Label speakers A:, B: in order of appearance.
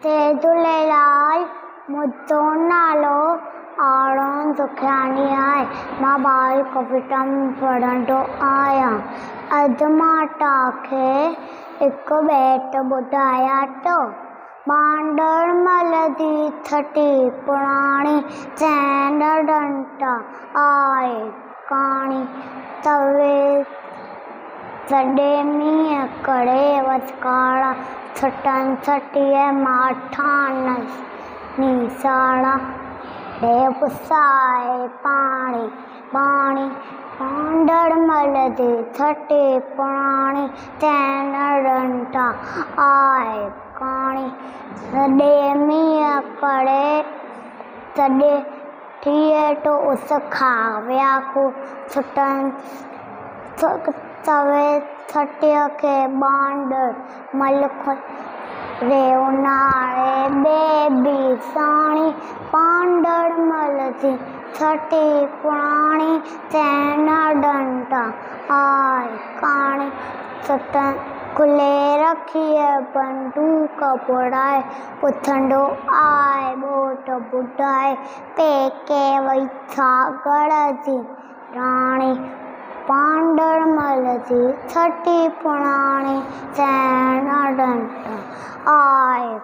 A: जय झूलेलाल। मुंहिंजो नालो आरोन सुखियानी आहे। मां 12वीं कविता में पढ़ंदो आहियां। अॼु मां तव्हांखे हिकु बेट ॿुधायां थो। बांडरमल जी छटी पुराणी चैन डंटा आहे कहाणी सॼे मींहं करे वसकाड़ा छटनि छटीअ माठा निसाड़ा पुसाए पाणी पाणी बांडरमल जी छटी पुराणी चैन डंटा आहे कहाणी सॼे मींहं करे सॼे थिए तो उस खाव्या को छटनि तवे छटीअ खे बांडरमल रे उन्हारे बेबी साणी बांडरमल जी छटी पुराणी चैन डंटा आहे कहाणी छटनि खुले रखिए बंदूक बुड़ाए पुछंदो आहे ॿोट ॿुधाए पेके वई सागर जी राणी बांडरमल जी छटी पुराणी चैन डंटा आहे।